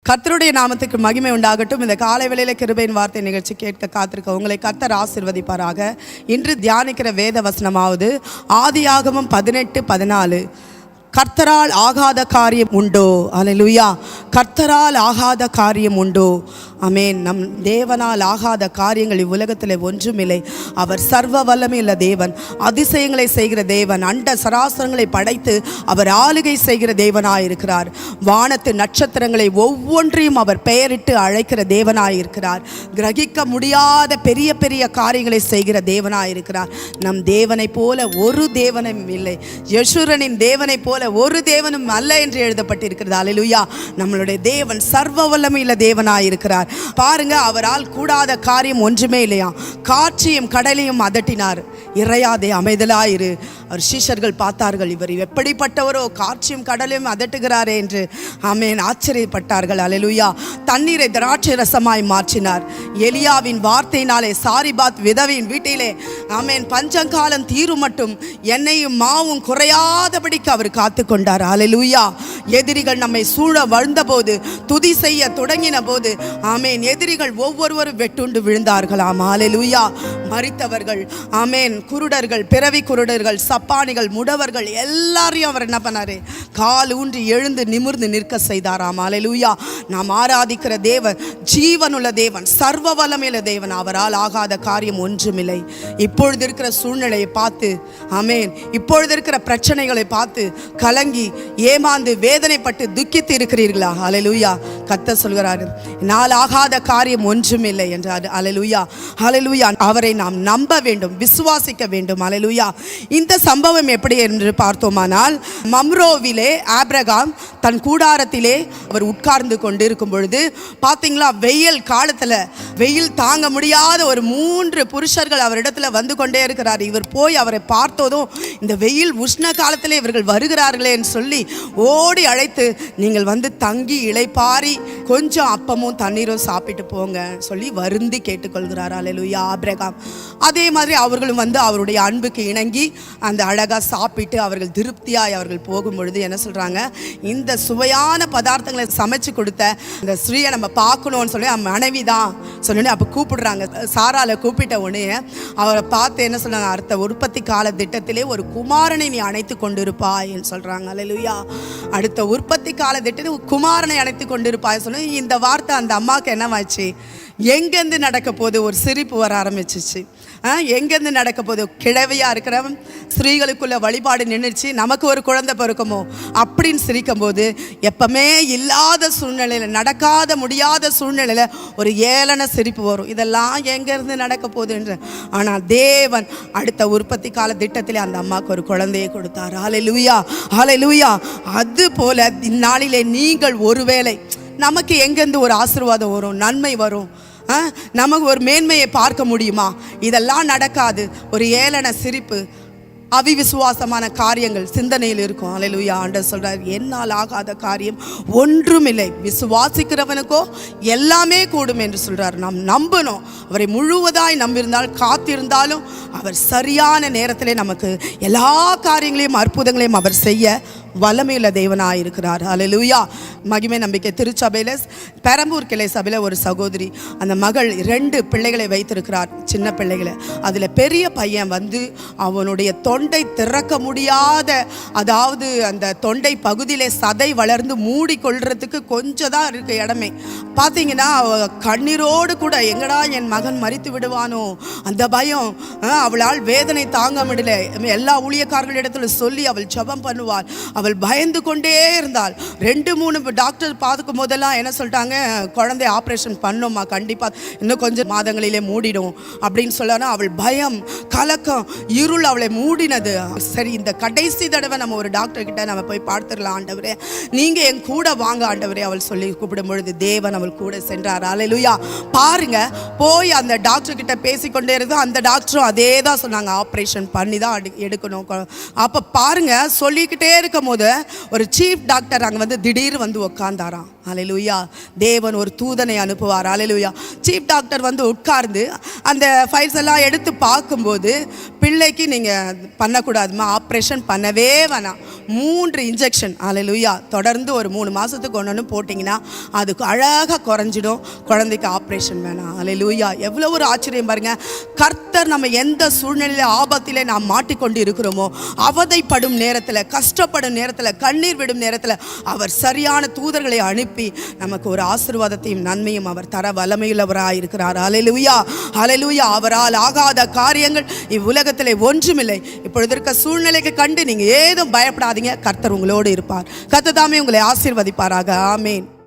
கர்த்தருடைய நாமத்துக்கு மகிமை உண்டாகட்டும். இந்த காலை வேளையில கிருபையின் வார்த்தை நிகழ்ச்சி கேட்க காத்திருக்க உங்களை கர்த்தர் ஆசீர்வதிப்பாராக. இன்று தியானிக்கிற வேத வசனமாவது ஆதியாகமம் 18:14. கர்த்தரால் ஆகாத காரியம் உண்டோ? அல்லேலூயா. கர்த்தரால் ஆகாத காரியம் உண்டோ? ஆமென். நம் தேவனால் ஆகாத காரியங்கள் இவ்வுலகத்தில் ஒன்றுமில்லை. அவர் சர்வ வல்லமையுள்ள தேவன், அதிசயங்களை செய்கிற தேவன், அண்ட சராசரங்களை படைத்து அவர் ஆளுகை செய்கிற தேவனாயிருக்கிறார். வானத்து நட்சத்திரங்களை ஒவ்வொன்றையும் அவர் பெயரிட்டு அழைக்கிற தேவனாயிருக்கிறார். கிரகிக்க முடியாத பெரிய பெரிய காரியங்களை செய்கிற தேவனாயிருக்கிறார். நம் தேவனை போல ஒரு தேவனும் இல்லை. யெஷூரனின் தேவனை போல ஒரு தேவனும் அல்ல என்று எழுதப்பட்டிருக்கிறது. அல்லேலூயா. நம்மளுடைய தேவன் சர்வ வல்லமையுள்ள தேவனாயிருக்கிறார். பாருங்க, அவரால் கூடாத காரியம் ஒன்றுமே இல்லையா. காற்றையும் கடலையும் அதட்டினார், இறையாதே அமைதலாயிரு. அவர் சீஷர்கள் பார்த்தார்கள், இவர் எப்படிப்பட்டவரோ, காற்றையும் கடலையும் அதட்டுகிறாரே என்று ஆமென் ஆச்சரியப்பட்டார்கள். அல்லேலூயா. தண்ணீரை திராட்சை ரசமாய் மாற்றினார். எலியாவின் வார்த்தையினாலே சாரிபாத் விதவையின் வீட்டிலே ஆமென் பஞ்சங்காலம் தீரும் மட்டும் எண்ணெயும் மாவும் குறையாதபடிக்கு அவர் காத்து கொண்டார். அல்லேலூயா. எதிரிகள் நம்மை சூழ வந்தபோது, துதி செய்ய தொடங்கின போது ஆமென் எதிரிகள் ஒவ்வொருவரும் வெட்டுண்டு விழுந்தார்களாம். அல்லேலூயா. மரித்தவர்கள் ஆமென், குருடர்கள், பிறவி குருடர்கள், சப்பானிகள், முடவர்கள் எல்லாரையும் அவர் என்ன பண்ணாரு? கால் ஊன்றி எழுந்து நிமிர்ந்து நிற்க செய்தாராம். அல்லேலூயா. நாம் ஆராதிக்கிற தேவன் ஜீவனுள்ள தேவன், சர்வ வல்லமையுள்ள தேவன். அவரால் ஆகாத காரியம் ஒன்றுமில்லை. இப்பொழுது இருக்கிற சூழ்நிலையை பார்த்து ஆமென், இப்பொழுது இருக்கிற பிரச்சனைகளை பார்த்து கலங்கி ஏமாந்து வேதனைப்பட்டு துக்கித்து இருக்கிறீர்களா? அல்லேலூயா. கர்த்தர் சொல்கிறார், என்னால் ஆகாத காரியம் ஒன்றுமில்லை என்றார். அல்லேலூயா. அல்லேலூயா. அவரை நாம் நம்ப வேண்டும், விசுவாசிக்க வேண்டும். அல்லேலூயா. இந்த சம்பவம் எப்படி என்று பார்த்தோமானால், மம்ரோவிலே ஆபிரகாம் தன் கூடாரத்திலே அவர் உட்கார்ந்து கொண்டு இருக்கும் பொழுது பார்த்தீங்களா, வெயில் காலத்தில் வெயில் தாங்க முடியாத ஒரு 3 புருஷர்கள் அவரிடத்துல வந்து கொண்டே இருக்கிறார். இவர் போய் அவரை பார்த்ததும், இந்த வெயில் உஷ்ண காலத்தில் இவர்கள் வருகிறார்களே என்று சொல்லி ஓடி அழைத்து, நீங்கள் வந்து தங்கி இளைப்பாரி கொஞ்சம் அப்பமும் தண்ணீரும் சாப்பிட்டு போங்க சொல்லி வருந்தி கேட்டுக்கொள்கிறார். அல்லேலூயா. ஆபிரகாம் அதே மாதிரி அவர்களும் வந்து அவருடைய அன்புக்கு இணங்கி அந்த அழகாக சாப்பிட்டு அவர்கள் திருப்தியாய் அவர்கள் போகும் பொழுது என்ன சொல்கிறாங்க, இந்த சுவையான பதார்த்தங்களை சமைச்சு கொடுத்த இந்த ஸ்ரீயை நம்ம பார்க்கணும்னு சொல்லி மனைவி தான் சொன்னோன்னே அப்போ கூப்பிடுறாங்க. சாரால கூப்பிட்ட உடனே அவரை பார்த்து என்ன சொல்கிறாங்க, அடுத்த உற்பத்தி கால திட்டத்திலே ஒரு குமாரனை நீ அணைத்து கொண்டிருப்பாய் என்று சொல்கிறாங்க. அல்லேலூயா. அடுத்த உற்பத்தி கால திட்டத்தில் குமாரனை அணைத்து கொண்டிருப்பாய் சொன்ன இந்த வார்த்தை அந்த அம்மாவுக்கு என்னவாச்சு? எங்கேருந்து நடக்க போது ஒரு சிரிப்பு வர ஆரம்பிச்சிச்சு. எங்கேருந்து நடக்க போது? கிழவியாக இருக்கிற ஸ்திரீகளுக்குள்ள வழிபாடு நின்றுச்சு, நமக்கு ஒரு குழந்தை பிறக்குமோ அப்படின்னு சிரிக்கும் போது, எப்பவுமே இல்லாத சூழ்நிலையில், நடக்காத முடியாத சூழ்நிலையில் ஒரு ஏளன சிரிப்பு வரும். இதெல்லாம் எங்கேருந்து நடக்க போகுது என்று. ஆனால் தேவன் அடுத்த உற்பத்தி கால திட்டத்திலே அந்த அம்மாவுக்கு ஒரு குழந்தையை கொடுத்தார். ஹல்லேலூயா. ஹல்லேலூயா. அது போல இந்நாளிலே நீங்கள் ஒருவேளை, நமக்கு எங்கேருந்து ஒரு ஆசீர்வாதம் வரும், நன்மை வரும், நமக்கு ஒரு மேன்மையை பார்க்க முடியுமா? இதெல்லாம் நடக்காது. ஒரு ஏளன சிரிப்பு, அவிவிசுவாசமான காரியங்கள் சிந்தனையில் இருக்கும். அல்லேலூயா. ஆண்டவர் சொல்றார், என்னால் ஆகாத காரியம் ஒன்றுமில்லை. விசுவாசிக்கிறவனுக்கோ எல்லாமே கூடும் என்று சொல்றார். நாம் நம்பணும். அவரை முழுவதாய் நம்பியிருந்தால், காத்திருந்தாலும் அவர் சரியான நேரத்திலே நமக்கு எல்லா காரியங்களையும் அற்புதங்களையும் அவர் செய்ய வல்லமையுள்ள தேவனாயிருக்கிறார். அல்லேலூயா. மகிமை நம்பிக்கை திருச்சபையில் பெரம்பூர் கிளை சபையில் ஒரு சகோதரி, அந்த மகள் 2 பிள்ளைகளை வைத்திருக்கிறார், சின்ன பிள்ளைகளை. அதில் பெரிய பையன் வந்து அவனுடைய தொண்டை திறக்க முடியாத, அதாவது அந்த தொண்டை பகுதியிலே சதை வளர்ந்து மூடி கொள்றதுக்கு கொஞ்சம் தான் இருக்க இடமே. பார்த்தீங்கன்னா கண்ணீரோடு கூட, எங்கடா என் மகன் மரித்து விடுவானோ அந்த பயம். அவளால் வேதனை தாங்க முடியல. எல்லா ஊழியக்காரர்களிடத்தில் சொல்லி அவள் ஜெபம் பண்ணுவாள். அவள் பயந்து கொண்டே இருந்தாள். 2-3 டாக்டர் பார்க்கும் போதெல்லாம் என்ன சொல்லிட்டாங்க, குழந்தை ஆப்ரேஷன் பண்ணோம்மா, கண்டிப்பாக இன்னும் கொஞ்சம் மாதங்களிலே மூடிடும் அப்படின்னு சொல்லானா அவள் பயம், கலக்கம், இருள் அவளை மூடினது. சரி, இந்த கடைசி தடவை நம்ம ஒரு டாக்டர் கிட்ட நம்ம போய் பார்த்துடலாம் ஆண்டவரே, நீங்கள் என் கூட வாங்க ஆண்டவரே அவள் சொல்லி கூப்பிடும் பொழுது தேவன் அவள் கூட சென்றார். அல்லேலூயா. பாருங்க, போய் அந்த டாக்டர் கிட்ட பேசிக்கொண்டே இருந்தோம். அந்த டாக்டரும் அதே தான் சொன்னாங்க, ஆப்ரேஷன் பண்ணி தான் எடுக்கணும். அப்போ பாருங்க, சொல்லிக்கிட்டே இருக்கும் போது ஒரு சீஃப் டாக்டர் அங்கே வந்து திடீர்னு வந்து உட்கார்ந்தாராம். அல்லேலூயா. தேவன் ஒரு தூதனை அனுப்புவார். அல்லேலூயா. சீஃப் டாக்டர் வந்து உட்கார்ந்து அந்த ஃபைல்ஸ் எல்லாம் எடுத்து பார்க்கும்போது, பிள்ளைக்கு நீங்கள் பண்ணக்கூடாதுமா, ஆப்ரேஷன் பண்ணவே வேணாம், 3 இன்ஜெக்ஷன் அல்லேலூயா தொடர்ந்து ஒரு 3 மாதத்துக்கு ஒன்று போட்டிங்கன்னா அதுக்கு அழகாக குறைஞ்சிடும். குழந்தைக்கு ஆப்ரேஷன் வேணாம். அல்லேலூயா. எவ்வளோ ஒரு ஆச்சரியம் பாருங்க. கர்த்தர் நம்ம எந்த சூழ்நிலையில் ஆபத்திலே நாம் மாட்டிக்கொண்டு இருக்கிறோமோ, அவதைப்படும் நேரத்தில், கஷ்டப்படும் நேரத்தில், கண்ணீர் விடும் நேரத்தில் அவர் சரியான தூதர்களை அனுப்பி நமக்கு ஒரு ஆசீர்வாதத்தையும் நன்மையும் அவர் தர வல்லமையுள்ளவராக இருக்கிறார். அல்லேலூயா, அல்லேலூயா. அவரால் ஆகாத காரியங்கள் இவ்வுலகத்திலே ஒன்றுமில்லை. இப்பொழுது இருக்க சூழ்நிலைக்கு கண்டு நீங்க ஏதும் பயப்படாதீங்க. கர்த்தர் உங்களோடு இருப்பார். கர்த்தர் தாமே உங்களை ஆசீர்வதிப்பாராக. ஆமேன்.